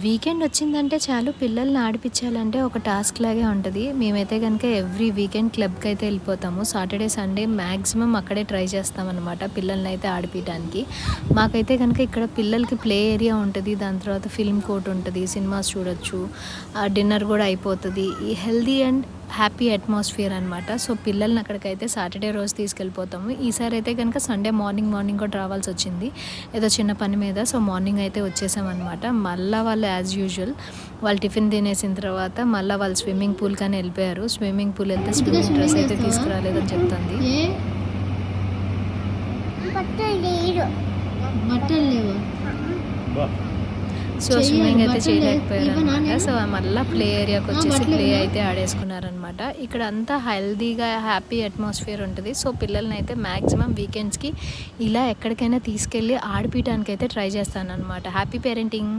Weekend వచ్చిందంటే చాలు పిల్లల్ని ఆడిపించాలంటే ఒక టాస్క్ లాగే ఉంటుంది. మేమైతే కనుక ఎవ్రీ వీకెండ్ క్లబ్కి అయితే వెళ్ళిపోతాము. సాటర్డే సండే మ్యాక్సిమం అక్కడే ట్రై చేస్తామన్నమాట పిల్లల్ని అయితే ఆడిపించడానికి. మాకైతే కనుక ఇక్కడ పిల్లలకి ప్లే ఏరియా ఉంటుంది, దాని తర్వాత ఫిల్మ్ కోర్ట్ ఉంటుంది, సినిమాస్ చూడొచ్చు, డిన్నర్ కూడా అయిపోతుంది. ఈ హెల్దీ అండ్ హ్యాపీ అట్మాస్ఫియర్ అనమాట. సో పిల్లల్ని అక్కడికైతే సాటర్డే రోజు తీసుకెళ్ళిపోతాము. ఈసారి అయితే కనుక సండే మార్నింగ్ కూడా రావాల్సి వచ్చింది ఏదో చిన్న పని మీద. సో మార్నింగ్ అయితే వచ్చేసామన్నమాట. మళ్ళీ వాళ్ళు యాజ్ యూజువల్ వాళ్ళు టిఫిన్ తినేసిన తర్వాత మళ్ళీ వాళ్ళు స్విమ్మింగ్ పూల్ కానీ వెళ్ళిపోయారు. స్విమ్మింగ్ పూల్ వెళ్తే స్విమ్మింగ్ డ్రెస్ అయితే తీసుకురాలేదని చెప్తుంది. సో స్విమ్మింగ్ అయితే చేయలేకపోయారు అనమాట. సో మళ్ళీ ప్లే ఏరియాకి వచ్చేసి ప్లే అయితే ఆడేసుకున్నారనమాట. ఇక్కడ అంతా హెల్దీగా హ్యాపీ అట్మాస్ఫియర్ ఉంటుంది. సో పిల్లల్ని అయితే మ్యాక్సిమం వీకెండ్స్కి ఇలా ఎక్కడికైనా తీసుకెళ్ళి ఆడిపించడానికి అయితే ట్రై చేస్తాను అనమాట. Happy parenting.